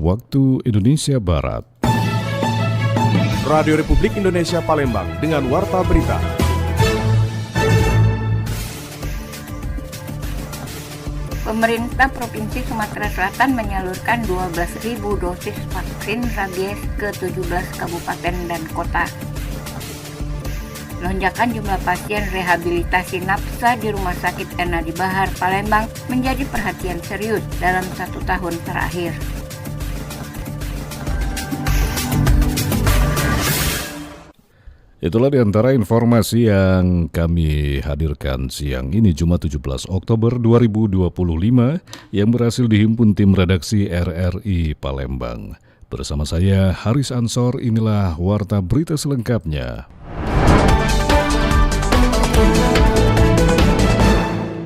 waktu Indonesia Barat. Radio Republik Indonesia Palembang dengan Warta Berita. Pemerintah Provinsi Sumatera Selatan menyalurkan 12.000 dosis vaksin rabies ke 17 kabupaten dan kota. Lonjakan jumlah pasien rehabilitasi nafsa di Rumah Sakit Ernadi Bahar, Palembang menjadi perhatian serius dalam 1 tahun terakhir. Itulah di antara informasi yang kami hadirkan siang ini Jumat 17 Oktober 2025 yang berhasil dihimpun tim redaksi RRI Palembang. Bersama saya Haris Ansor, inilah Warta Berita selengkapnya.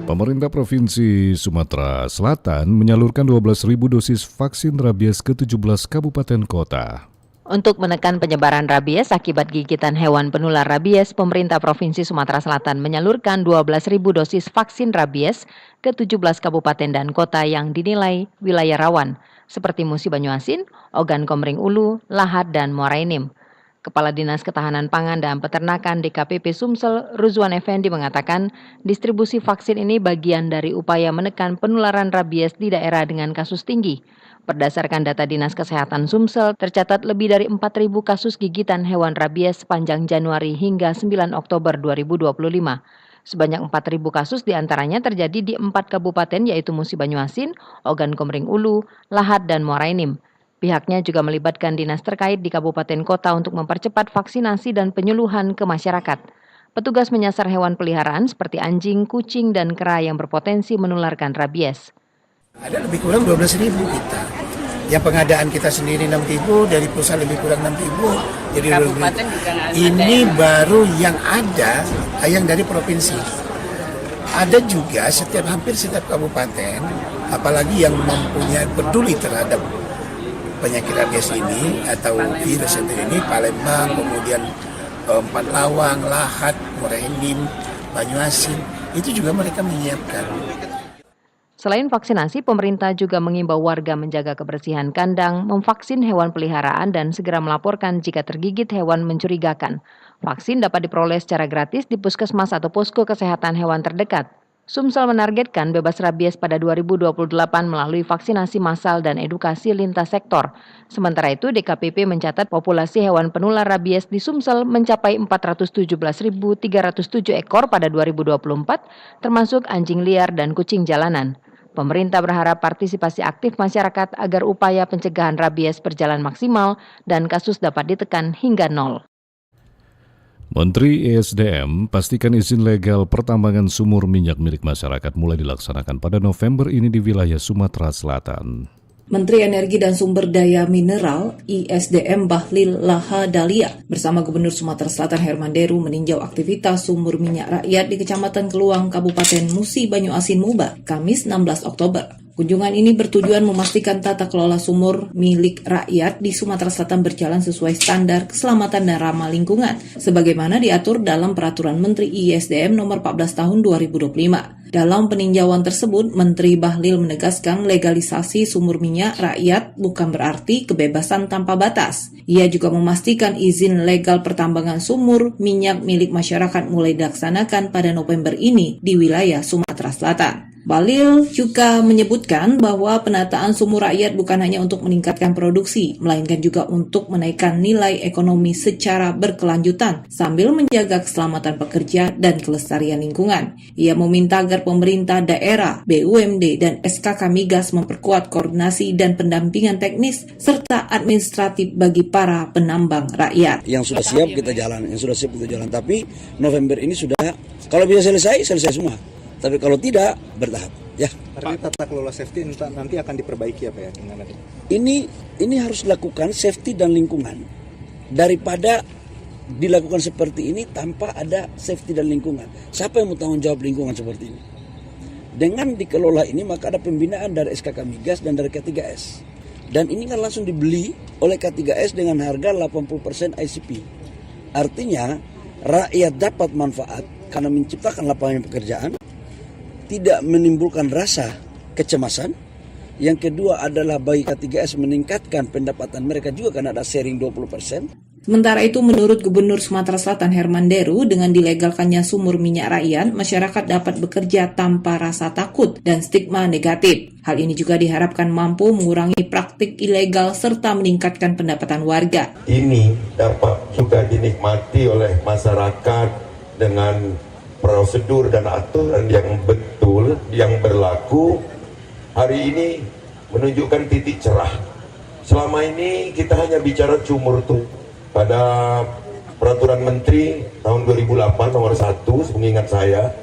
Pemerintah Provinsi Sumatera Selatan menyalurkan 12.000 dosis vaksin rabies ke 17 kabupaten kota. Untuk menekan penyebaran rabies akibat gigitan hewan penular rabies, pemerintah Provinsi Sumatera Selatan menyalurkan 12.000 dosis vaksin rabies ke 17 kabupaten dan kota yang dinilai wilayah rawan, seperti Musi Banyuasin, Ogan Komering Ulu, Lahad, dan Muara Enim. Kepala Dinas Ketahanan Pangan dan Peternakan DKPP Sumsel, Ruzwan Effendi mengatakan, distribusi vaksin ini bagian dari upaya menekan penularan rabies di daerah dengan kasus tinggi. Berdasarkan data Dinas Kesehatan Sumsel, tercatat lebih dari 4.000 kasus gigitan hewan rabies sepanjang Januari hingga 9 Oktober 2025. Sebanyak 4.000 kasus diantaranya terjadi di 4 kabupaten yaitu Musi Banyuasin, Ogan Komering Ulu, Lahad, dan Muara Enim. Pihaknya juga melibatkan dinas terkait di kabupaten kota untuk mempercepat vaksinasi dan penyuluhan ke masyarakat. Petugas menyasar hewan peliharaan seperti anjing, kucing, dan kera yang berpotensi menularkan rabies. Ada lebih kurang 12.000 kita. Yang pengadaan kita sendiri 6.000, dari pusat lebih kurang 6.000. Jadi ini baru yang ada, yang dari provinsi. Ada juga hampir setiap kabupaten, apalagi yang mempunyai peduli terhadap penyakit rabies ini atau virus ini, Palembang, kemudian Empat Lawang, Lahad, Muara Enim, Banyuasin, itu juga mereka menyiapkan. Selain vaksinasi, pemerintah juga mengimbau warga menjaga kebersihan kandang, memvaksin hewan peliharaan, dan segera melaporkan jika tergigit hewan mencurigakan. Vaksin dapat diperoleh secara gratis di puskesmas atau posko kesehatan hewan terdekat. Sumsel menargetkan bebas rabies pada 2028 melalui vaksinasi massal dan edukasi lintas sektor. Sementara itu, DKPP mencatat populasi hewan penular rabies di Sumsel mencapai 417.307 ekor pada 2024, termasuk anjing liar dan kucing jalanan. Pemerintah berharap partisipasi aktif masyarakat agar upaya pencegahan rabies berjalan maksimal dan kasus dapat ditekan hingga nol. Menteri ESDM pastikan izin legal pertambangan sumur minyak milik masyarakat mulai dilaksanakan pada November ini di wilayah Sumatera Selatan. Menteri Energi dan Sumber Daya Mineral (ISDM) Bahlil Lahadalia bersama Gubernur Sumatera Selatan Herman Deru meninjau aktivitas sumur minyak rakyat di Kecamatan Keluang, Kabupaten Musi Banyuasin Muba, Kamis 16 Oktober. Kunjungan ini bertujuan memastikan tata kelola sumur milik rakyat di Sumatera Selatan berjalan sesuai standar keselamatan dan ramah lingkungan, sebagaimana diatur dalam Peraturan Menteri ISDM Nomor 14 Tahun 2025. Dalam peninjauan tersebut, Menteri Bahlil menegaskan legalisasi sumur minyak rakyat bukan berarti kebebasan tanpa batas. Ia juga memastikan izin legal pertambangan sumur minyak milik masyarakat mulai dilaksanakan pada November ini di wilayah Sumatera Selatan. Bahlil juga menyebutkan bahwa penataan sumur rakyat bukan hanya untuk meningkatkan produksi, melainkan juga untuk menaikkan nilai ekonomi secara berkelanjutan sambil menjaga keselamatan pekerja dan kelestarian lingkungan. Ia meminta agar pemerintah daerah, BUMD, dan SKK Migas memperkuat koordinasi dan pendampingan teknis serta administratif bagi para penambang rakyat. Yang sudah siap kita jalan, Tapi November ini sudah, kalau bisa selesai semua. Tapi kalau tidak, bertahap. Ya. Artinya tata kelola safety nanti akan diperbaiki apa ya? Gimana? Ini harus dilakukan safety dan lingkungan. Daripada dilakukan seperti ini tanpa ada safety dan lingkungan. Siapa yang mau tanggung jawab lingkungan seperti ini? Dengan dikelola ini maka ada pembinaan dari SKK Migas dan dari K3S. Dan ini kan langsung dibeli oleh K3S dengan harga 80% ICP. Artinya rakyat dapat manfaat karena menciptakan lapangan pekerjaan, tidak menimbulkan rasa kecemasan, Yang kedua adalah bagi K3S meningkatkan pendapatan mereka juga karena ada sharing 20%. Sementara itu, menurut Gubernur Sumatera Selatan Herman Deru, dengan dilegalkannya sumur minyak rakyat, masyarakat dapat bekerja tanpa rasa takut dan stigma negatif. Hal ini juga diharapkan mampu mengurangi praktik ilegal serta meningkatkan pendapatan warga. Ini dapat juga dinikmati oleh masyarakat dengan prosedur dan aturan yang betul, yang berlaku. Hari ini menunjukkan titik cerah. Selama ini kita hanya bicara sumur tuh. Pada peraturan menteri tahun 2008 nomor 1, mengingat saya,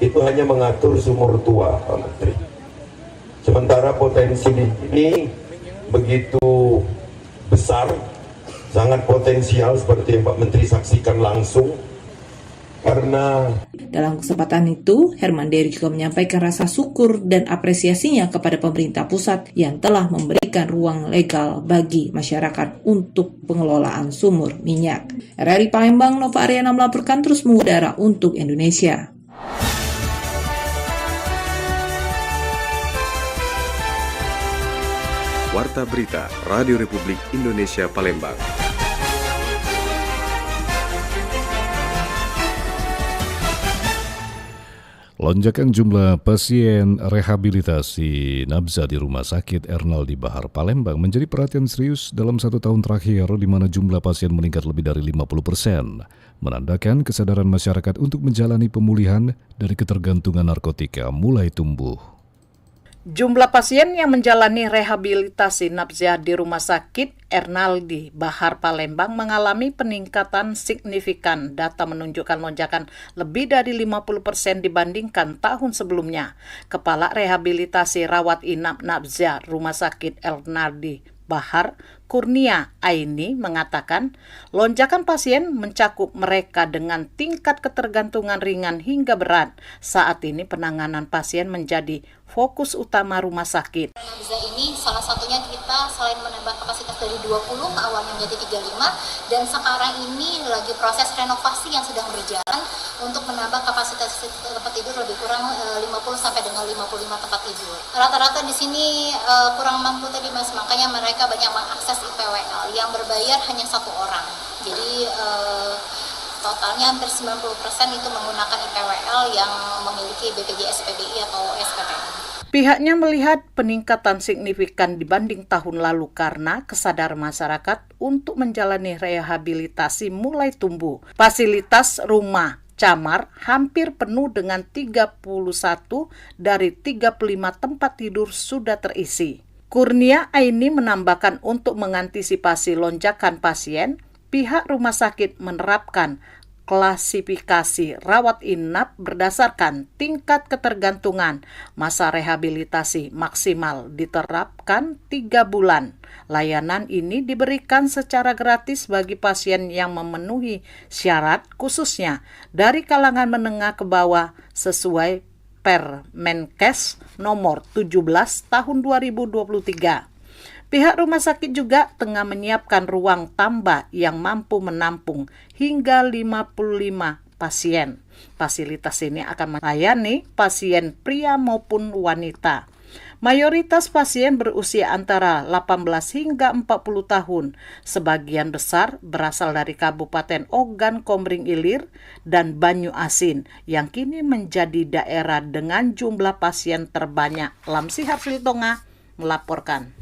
itu hanya mengatur sumur tua, Pak Menteri. Sementara potensi ini begitu besar, sangat potensial seperti yang Pak Menteri saksikan langsung. Karena dalam kesempatan itu, Herman Deru juga menyampaikan rasa syukur dan apresiasinya kepada pemerintah pusat yang telah memberikan ruang legal bagi masyarakat untuk pengelolaan sumur minyak. RRI Palembang, Nova Ariana melaporkan terus mengudara untuk Indonesia. Warta Berita Radio Republik Indonesia Palembang. Lonjakan jumlah pasien rehabilitasi nabza di Rumah Sakit Ernaldi Bahar Palembang menjadi perhatian serius dalam 1 tahun terakhir, di mana jumlah pasien meningkat lebih dari 50%, menandakan kesadaran masyarakat untuk menjalani pemulihan dari ketergantungan narkotika mulai tumbuh. Jumlah pasien yang menjalani rehabilitasi nabza di Rumah Sakit Ernaldi Bahar Palembang mengalami peningkatan signifikan. Data menunjukkan lonjakan lebih dari 50% dibandingkan tahun sebelumnya. Kepala Rehabilitasi Rawat Inap Nabza Rumah Sakit Ernaldi Bahar, Kurnia Aini, mengatakan lonjakan pasien mencakup mereka dengan tingkat ketergantungan ringan hingga berat. Saat ini penanganan pasien menjadi fokus utama rumah sakit. Nabza ini salah satunya kita selain menambah kapasitas dari 20 awalnya menjadi 35, dan sekarang ini lagi proses renovasi yang sedang berjalan untuk menambah kapasitas tempat tidur lebih kurang 50 sampai dengan 55 tempat tidur. Rata-rata di sini kurang mampu tadi Mas, makanya mereka banyak mengakses IPWL yang berbayar hanya 1 orang. Jadi totalnya hampir 90% itu menggunakan IPWL yang memiliki BPJS PBI atau SPPN. Pihaknya melihat peningkatan signifikan dibanding tahun lalu karena kesadaran masyarakat untuk menjalani rehabilitasi mulai tumbuh. Fasilitas rumah camar hampir penuh dengan 31 dari 35 tempat tidur sudah terisi. Kurnia Aini menambahkan untuk mengantisipasi lonjakan pasien, pihak rumah sakit menerapkan klasifikasi rawat inap berdasarkan tingkat ketergantungan. Masa rehabilitasi maksimal diterapkan 3 bulan. Layanan ini diberikan secara gratis bagi pasien yang memenuhi syarat, khususnya dari kalangan menengah ke bawah sesuai Permenkes nomor 17 tahun 2023. Pihak rumah sakit juga tengah menyiapkan ruang tambah yang mampu menampung hingga 55 pasien. Fasilitas ini akan melayani pasien pria maupun wanita. Mayoritas pasien berusia antara 18 hingga 40 tahun. Sebagian besar berasal dari Kabupaten Ogan Komering Ilir dan Banyu Asin yang kini menjadi daerah dengan jumlah pasien terbanyak. Lamsi Harsiltonga melaporkan.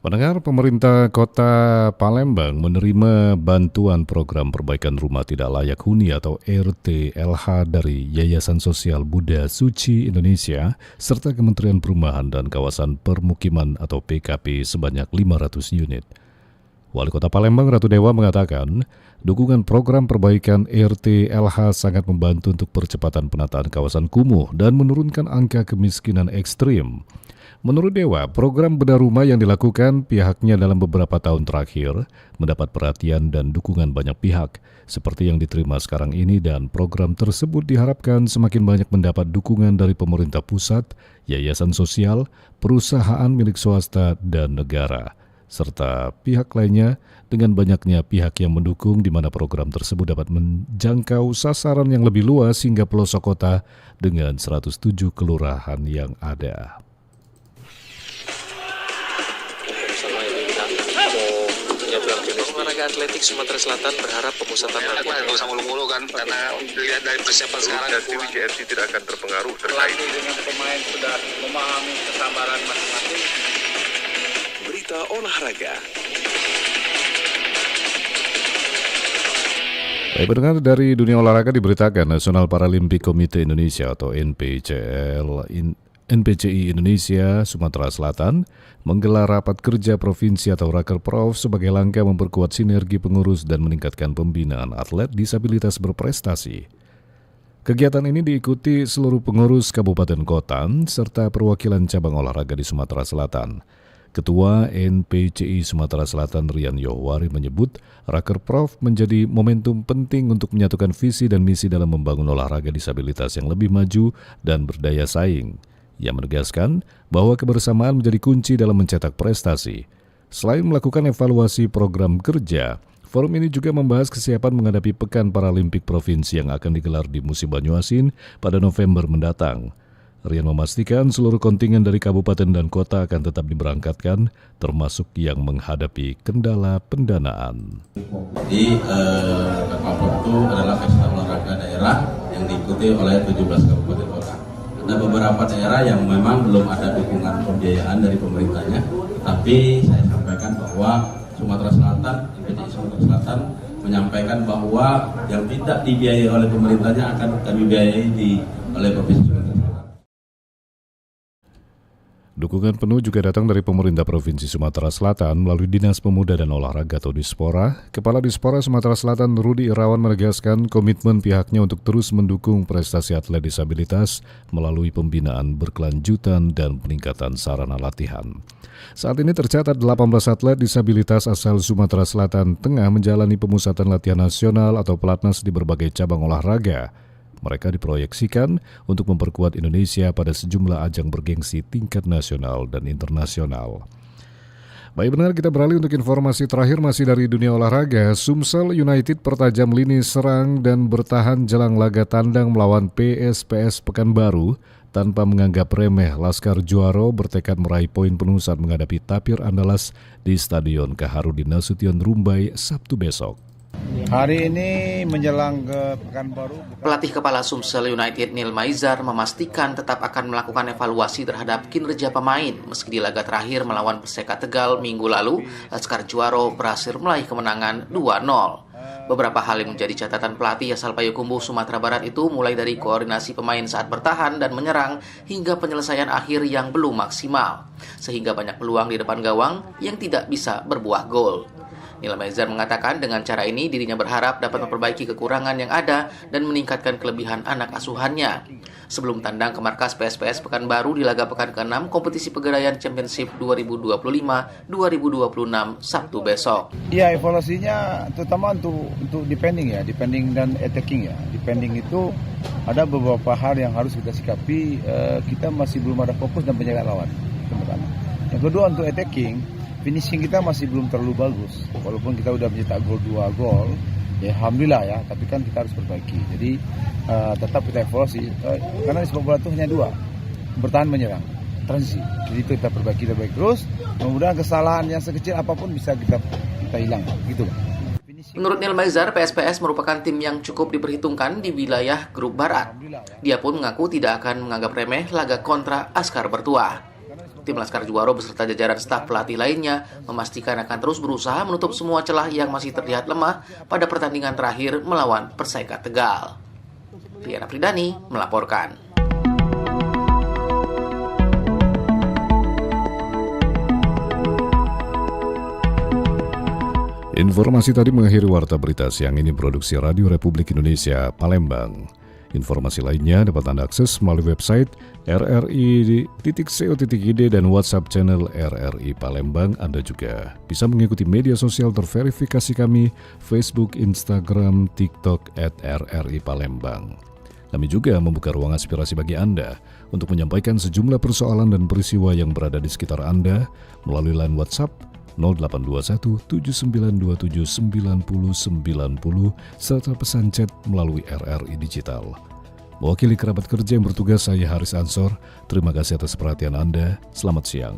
Pendengar, pemerintah Kota Palembang menerima bantuan program perbaikan rumah tidak layak huni atau RTLH dari Yayasan Sosial Buddha Suci Indonesia serta Kementerian Perumahan dan Kawasan Permukiman atau PKP sebanyak 500 unit. Wali Kota Palembang Ratu Dewa mengatakan, dukungan program perbaikan RTLH sangat membantu untuk percepatan penataan kawasan kumuh dan menurunkan angka kemiskinan ekstrim. Menurut Dewa, program bedah rumah yang dilakukan pihaknya dalam beberapa tahun terakhir mendapat perhatian dan dukungan banyak pihak, seperti yang diterima sekarang ini, dan program tersebut diharapkan semakin banyak mendapat dukungan dari pemerintah pusat, yayasan sosial, perusahaan milik swasta, dan negara. serta pihak lainnya dengan banyaknya pihak yang mendukung di mana program tersebut dapat menjangkau sasaran yang lebih luas hingga pelosok kota dengan 107 kelurahan yang ada. Olahraga atletik Sumatera Selatan berharap pemusatan latihan nggak usah mulu-mulu kan, karena dilihat dari persiapan sekarang dan JRC tidak akan terpengaruh pelatih dengan pemain sudah memahami kesabaran masing-masing. Berita olahraga. Baik pendengar, dari dunia olahraga diberitakan National Paralympic Committee Indonesia atau NPCI Indonesia Sumatera Selatan menggelar rapat kerja provinsi atau Rakerprov sebagai langkah memperkuat sinergi pengurus dan meningkatkan pembinaan atlet disabilitas berprestasi. Kegiatan ini diikuti seluruh pengurus kabupaten kota serta perwakilan cabang olahraga di Sumatera Selatan. Ketua NPCI Sumatera Selatan Rian Yohwari menyebut Rakerprov menjadi momentum penting untuk menyatukan visi dan misi dalam membangun olahraga disabilitas yang lebih maju dan berdaya saing. Ia menegaskan bahwa kebersamaan menjadi kunci dalam mencetak prestasi. Selain melakukan evaluasi program kerja, forum ini juga membahas kesiapan menghadapi Pekan Paralimpik Provinsi yang akan digelar di musim Banyuasin pada November mendatang. Rian memastikan seluruh kontingen dari kabupaten dan kota akan tetap diberangkatkan, termasuk yang menghadapi kendala pendanaan. Jadi, Rakerprov itu adalah pesta olahraga daerah yang diikuti oleh 17 kabupaten kota. Ada beberapa daerah yang memang belum ada dukungan pembiayaan dari pemerintahnya, tapi saya sampaikan bahwa Sumatera Selatan, NPCI Sumatera Selatan menyampaikan bahwa yang tidak dibiayai oleh pemerintahnya akan kami biayai oleh Provinsi Sumatera Selatan. Dukungan penuh juga datang dari pemerintah Provinsi Sumatera Selatan melalui Dinas Pemuda dan Olahraga atau Dispora. Kepala Dispora Sumatera Selatan Rudi Irawan menegaskan komitmen pihaknya untuk terus mendukung prestasi atlet disabilitas melalui pembinaan berkelanjutan dan peningkatan sarana latihan. Saat ini tercatat 18 atlet disabilitas asal Sumatera Selatan tengah menjalani pemusatan latihan nasional atau pelatnas di berbagai cabang olahraga. Mereka diproyeksikan untuk memperkuat Indonesia pada sejumlah ajang bergengsi tingkat nasional dan internasional. Baik benar, kita beralih untuk informasi terakhir masih dari dunia olahraga. Sumsel United pertajam lini serang dan bertahan jelang laga tandang melawan PSPS Pekanbaru. Tanpa menganggap remeh, Laskar Juaro bertekad meraih poin penuh saat menghadapi Tapir Andalas di Stadion Kaharudin Nasution Rumbai Sabtu besok. Hari ini menjelang ke Pekanbaru, pelatih kepala Sumsel United Neil Maizar memastikan tetap akan melakukan evaluasi terhadap kinerja pemain. Meski di laga terakhir melawan Perseka Tegal minggu lalu, Laskar Juaro berhasil meraih kemenangan 2-0. Beberapa hal yang menjadi catatan pelatih asal Payakumbuh Sumatera Barat itu mulai dari koordinasi pemain saat bertahan dan menyerang hingga penyelesaian akhir yang belum maksimal, sehingga banyak peluang di depan gawang yang tidak bisa berbuah gol. Neil Maizar mengatakan dengan cara ini dirinya berharap dapat memperbaiki kekurangan yang ada dan meningkatkan kelebihan anak asuhannya. Sebelum tandang ke markas PSPS Pekanbaru di laga pekan ke-6 kompetisi Pegadaian Championship 2025-2026 Sabtu besok. Iya, evaluasinya terutama untuk defending dan attacking ya. Defending itu ada beberapa hal yang harus kita sikapi. Kita masih belum ada fokus dan penjagaan lawan. Yang kedua untuk attacking, finishing kita masih belum terlalu bagus. Walaupun kita udah mencetak 2 gol, ya alhamdulillah ya, tapi kan kita harus perbaiki. Jadi tetap kita evaluasi, karena sepak bola itu hanya 2, bertahan menyerang, transisi. Jadi itu kita perbaiki terus. Mudah-mudahan kesalahan yang sekecil apapun bisa kita hilang, gitu. Menurut Neil Maizar, PSPS merupakan tim yang cukup diperhitungkan di wilayah grup Barat. Dia pun mengaku tidak akan menganggap remeh laga kontra Askar Bertuah. Tim Laskar Juaro beserta jajaran staf pelatih lainnya memastikan akan terus berusaha menutup semua celah yang masih terlihat lemah pada pertandingan terakhir melawan Perseka Tegal. Riana Pridani melaporkan. Informasi tadi mengakhiri Warta Berita Siang ini produksi Radio Republik Indonesia Palembang. Informasi lainnya dapat Anda akses melalui website rri.co.id dan WhatsApp channel RRI Palembang. Anda juga bisa mengikuti media sosial terverifikasi kami, Facebook, Instagram, TikTok @RRI Palembang. Kami juga membuka ruang aspirasi bagi Anda untuk menyampaikan sejumlah persoalan dan peristiwa yang berada di sekitar Anda melalui line WhatsApp 0821 7927 9090 serta pesan chat melalui RRI Digital. Mewakili kerabat kerja yang bertugas, saya Haris Ansor. Terima kasih atas perhatian Anda. Selamat siang.